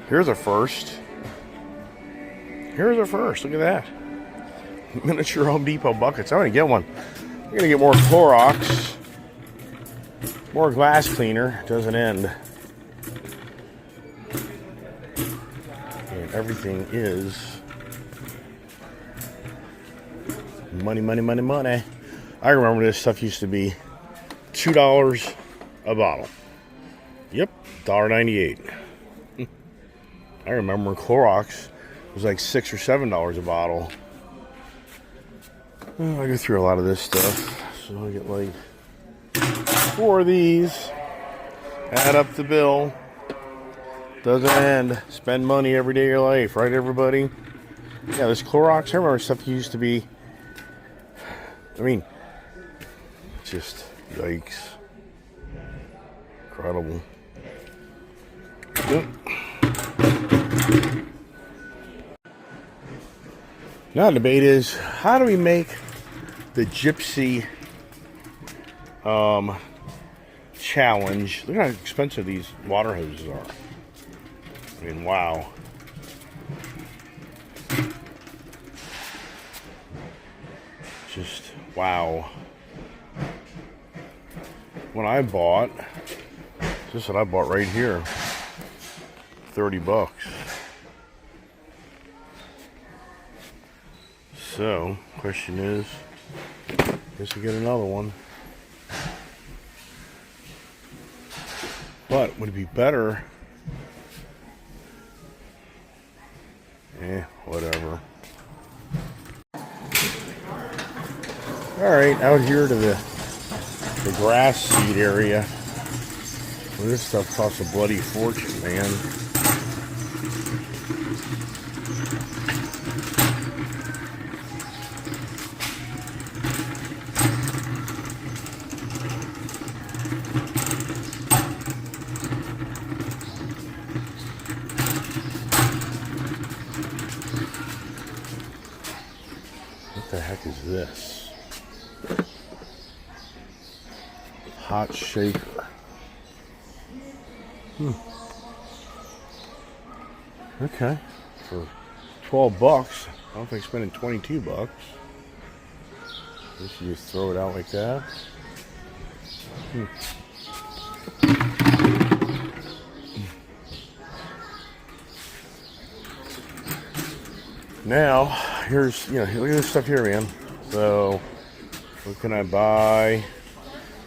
Here's a first. Here's a first. Look at that. Miniature Home Depot buckets. I'm going to get one. I'm going to get more Clorox. More glass cleaner. Doesn't end. And everything is money, money, money, money. I remember this stuff used to be $2 a bottle. Yep, $1.98. I remember Clorox was like $6 or $7 a bottle. Oh, I go through a lot of this stuff, so I get like 4 of these. Add up the bill. Doesn't end. Spend money every day of your life, right, everybody? Yeah, this Clorox. I remember stuff used to be. I mean, just yikes. Incredible. Yep. Now the debate is, how do we make the gypsy challenge? Look how expensive these water hoses are. I mean, wow. Just wow. When I bought, just what I bought right here, $30. So, question is, guess we get another one. But would it be better? Whatever. Alright, out here to the grass seed area. Well, this stuff costs a bloody fortune, man. What the heck is this? Hot shaker. Okay. For $12, I don't think spending $22. Just you just throw it out like that. Now, here's, look at this stuff here, man. So, what can I buy?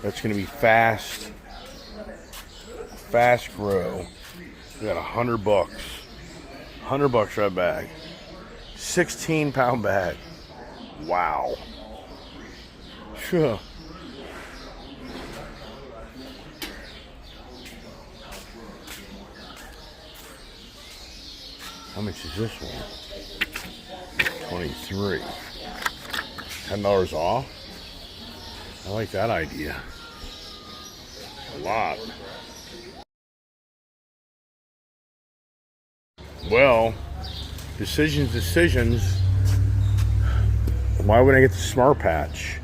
That's going to be fast grow. We got $100. $100 for that bag. 16-pound bag. Wow. Sure. How much is this one? 23. $10 off. I like that idea. A lot. Well, decisions. Why would I get the Smart Patch?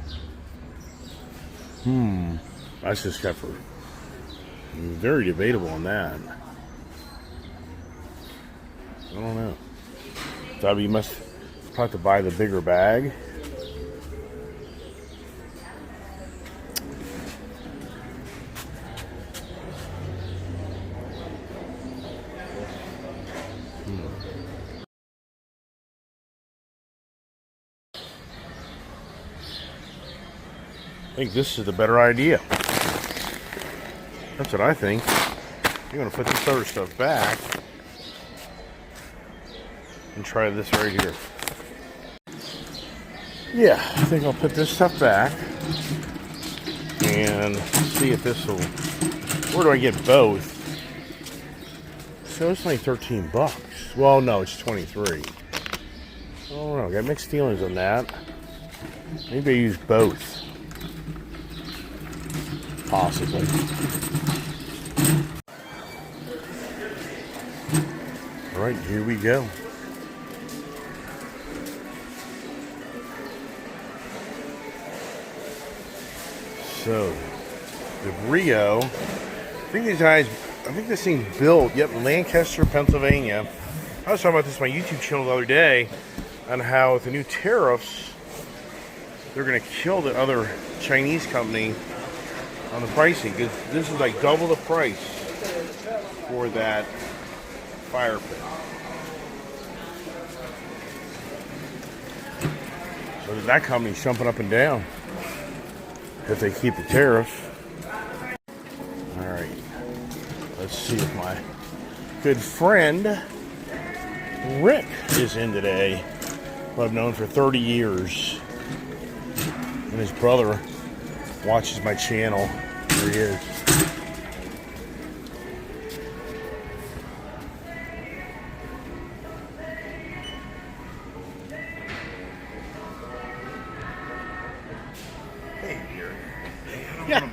That's just got for very debatable on that. I don't know. So you must have to buy the bigger bag. I think this is the better idea. That's what I think. You're going to put this other stuff back and try this right here. Yeah, I think I'll put this stuff back and see if this will... Where do I get both? So it's only $13. Well, no, it's 23. I don't know. I got mixed feelings on that. Maybe I use both. Possibly. All right, here we go. So, the Rio, I think these guys I think this thing's built, yep, Lancaster, Pennsylvania. I was talking about this on my YouTube channel the other day on how with the new tariffs, they're going to kill the other Chinese company on the pricing. Because this is like double the price for that fire pit. So that company's jumping up and down if they keep the tariffs. All right, let's see if my good friend Rick is in today, who I've known for 30 years. And his brother watches my channel. There he is. Hey, yeah.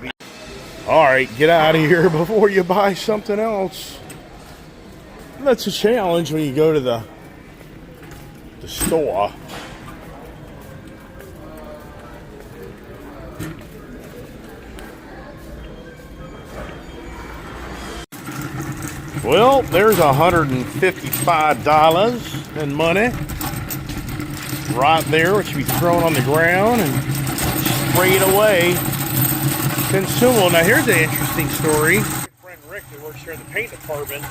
All right, get out of here before you buy something else. That's a challenge when you go to the store. Well, there's $155 in money right there, which should be thrown on the ground and sprayed away. Consumable. Now, here's an interesting story. My friend Rick, that works here in the paint department,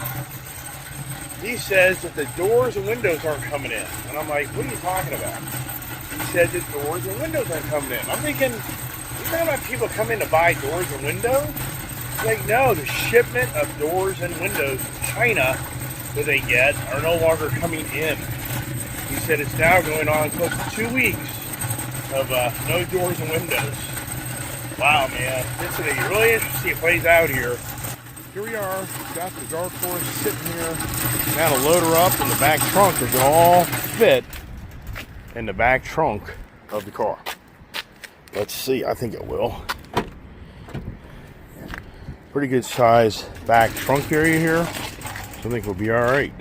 he says that the doors and windows aren't coming in. And I'm like, what are you talking about? He said the doors and windows aren't coming in. I'm thinking, you know about people come in to buy doors and windows? Like, no, the shipment of doors and windows from China that they get are no longer coming in. He said it's now going on close to 2 weeks of no doors and windows. Wow, man. This is really interesting. It plays out here. Here we are. We've got the Dark Horse sitting here. Now to load her up in the back trunk. It can all fit in the back trunk of the car. Let's see. I think it will. Pretty good size back trunk area here. So I think we'll be all right.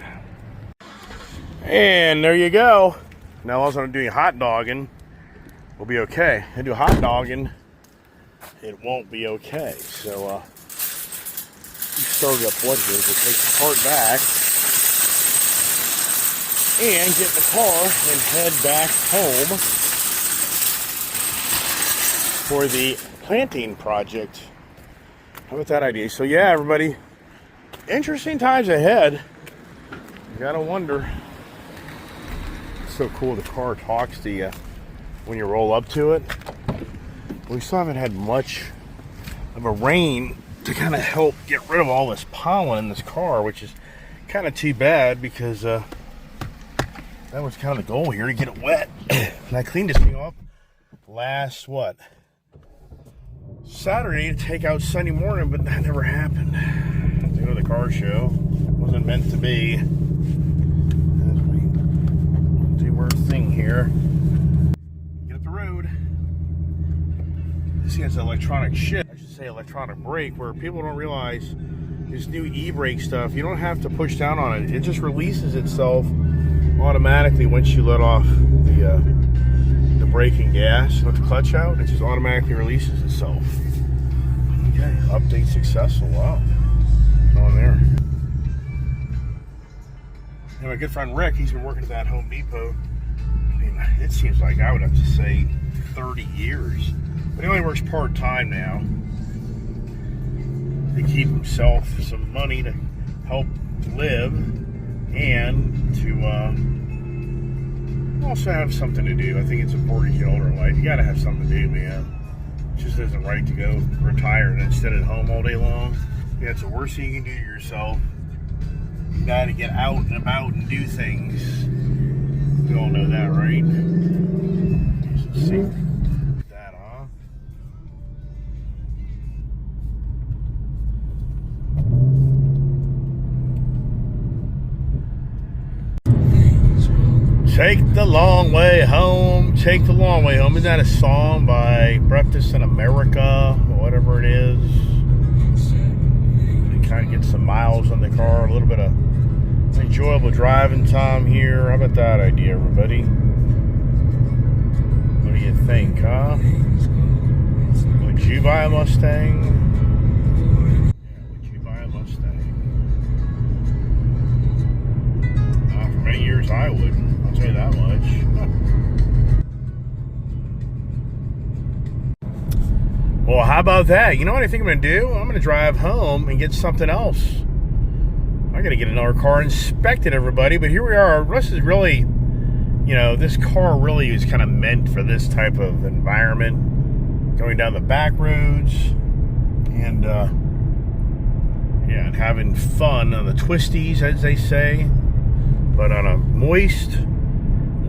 And there you go. Now also I'm doing hot dogging. We'll be okay. I do hot dogging, it won't be okay. So we started up what it is. We'll take the part back and get in the car and head back home for the planting project. How about that idea? So yeah, everybody, interesting times ahead. You gotta wonder. It's so cool the car talks to you when you roll up to it. We still haven't had much of a rain to kind of help get rid of all this pollen in this car, which is kind of too bad because that was kind of the goal here, to get it wet. And I cleaned this thing up last, Saturday to take out Sunday morning, but that never happened. I had to go to the car show. Wasn't meant to be. As we do our thing here. Get up the road. This has electronic shift. I should say electronic brake, where people don't realize this new e-brake stuff, you don't have to push down on it. It just releases itself automatically once you let off the braking gas, let the clutch out, it just automatically releases itself. Okay, update successful. Wow, what's on there? And my good friend Rick, he's been working at that Home Depot. I mean, it seems like I would have to say 30 years, but he only works part-time now to keep himself some money to help live and to also have something to do. I think it's important to get older in life. You gotta have something to do, man. It just isn't right to go retire and sit at home all day long. Yeah, it's the worst thing you can do to yourself. You gotta get out and about and do things. We all know that, right? Here's the secret. That, huh? Take the long way home, take the long way home. Isn't that a song by Breakfast in America, or whatever it is? You kind of get some miles on the car, a little bit of enjoyable driving time here. How about that idea, everybody? What do you think, huh? Would you buy a Mustang? Yeah, would you buy a Mustang? how about that? You know what I think I'm going to do? I'm going to drive home and get something else. I got to get another car inspected, everybody. But here we are. Russ is really, you know, this car really is kind of meant for this type of environment. Going down the back roads and, yeah, and having fun on the twisties, as they say. But on a moist,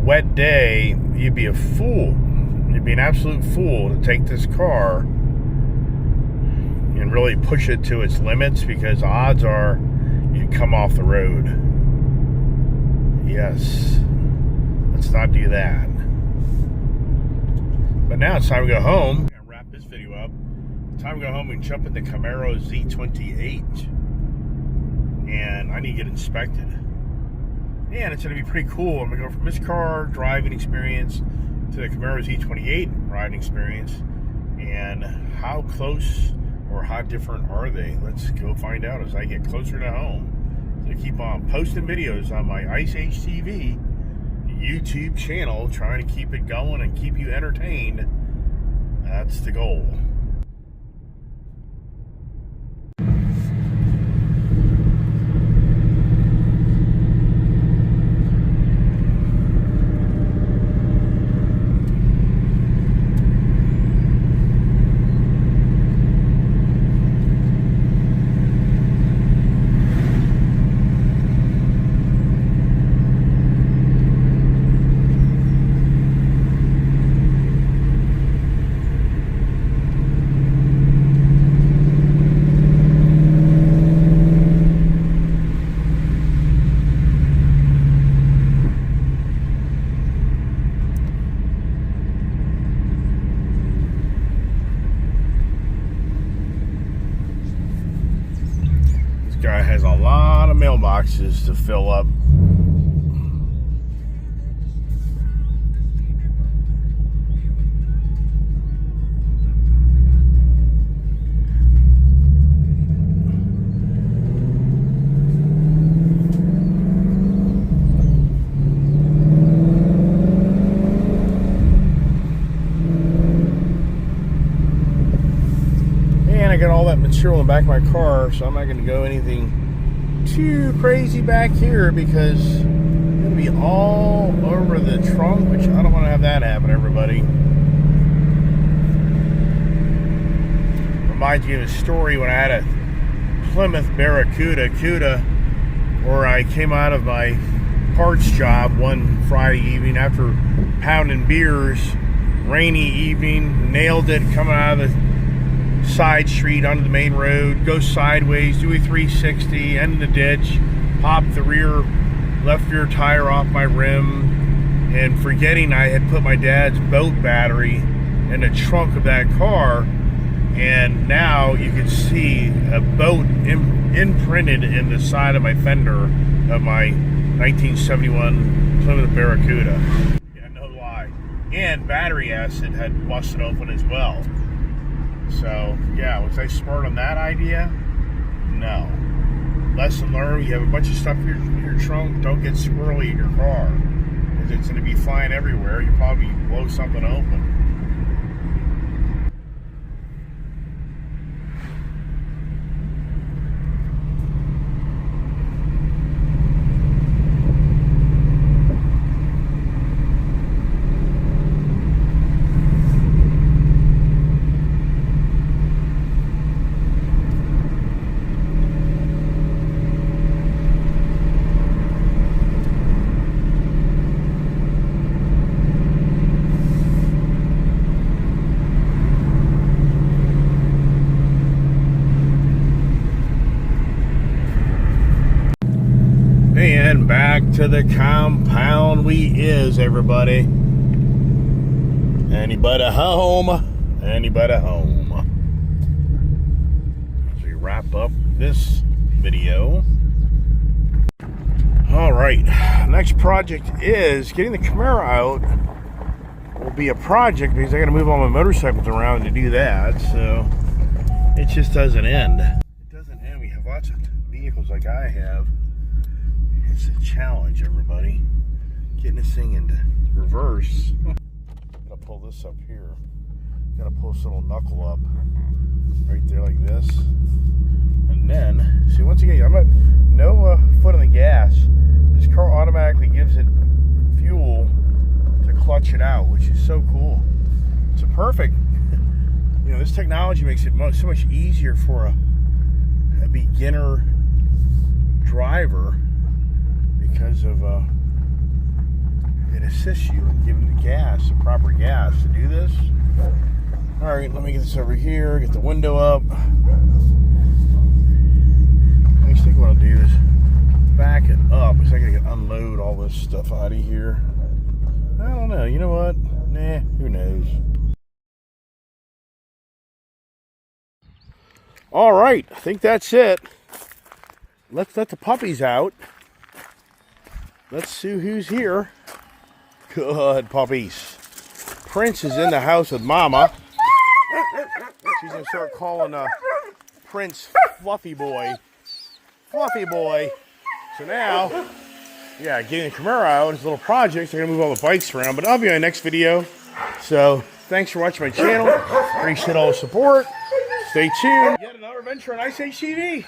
wet day, you'd be a fool. You'd be an absolute fool to take this car and really push it to its limits, because odds are you'd come off the road. Yes. Let's not do that. But now it's time to go home. I'm going to wrap this video up. Time to go home and jump in the Camaro Z28. And I need to get inspected. And it's going to be pretty cool. I'm going to go from this car driving experience to the Camaro Z28 riding experience. And how close or how different are they? Let's go find out as I get closer to home. So keep on posting videos on my Ice Age TV YouTube channel, trying to keep it going and keep you entertained. That's the goal. Guy has a lot of mailboxes to fill up. I got all that material in the back of my car, so I'm not going to go anything too crazy back here, because it's going to be all over the trunk, which I don't want to have that happen, everybody. Reminds me of a story when I had a Plymouth Barracuda where I came out of my parts job one Friday evening after pounding beers, rainy evening, nailed it coming out of the side street onto the main road, go sideways, do a 360, end in the ditch, pop the left rear tire off my rim, and forgetting I had put my dad's boat battery in the trunk of that car, and now you can see a boat imprinted in the side of my fender of my 1971 Plymouth Barracuda. Yeah, no lie. And battery acid had busted open as well. So, yeah, was I smart on that idea? No. Lesson learned, you have a bunch of stuff in your trunk, don't get squirrely in your car, because it's going to be flying everywhere. You probably blow something open. And back to the compound we is, everybody. Anybody home? Anybody home? As we wrap up this video. Alright, next project is getting the Camaro out. Will be a project because I got to move all my motorcycles around to do that, so it just doesn't end. It doesn't end. We have lots of vehicles like I have. It's a challenge, everybody. Getting this thing into reverse. I'm gonna pull this up here. Gotta pull this little knuckle up right there like this. And then, see, once again, I'm at no foot on the gas. This car automatically gives it fuel to clutch it out, which is so cool. It's a perfect, you know, this technology makes it so much easier for a beginner driver because of it assists you in giving the gas, the proper gas to do this. All right, let me get this over here, get the window up. I think what I'll do is back it up because I gotta unload all this stuff out of here. I don't know, you know what? Nah, who knows? All right, I think that's it. Let's let the puppies out. Let's see who's here. Good puppies. Prince is in the house with Mama. She's gonna start calling Prince Fluffy Boy. Fluffy Boy. So now, yeah, getting the Camaro out is a little project. I'm gonna move all the bikes around, but I'll be on the next video. So thanks for watching my channel. Appreciate all the support. Stay tuned. Yet another adventure on Ice Age TV.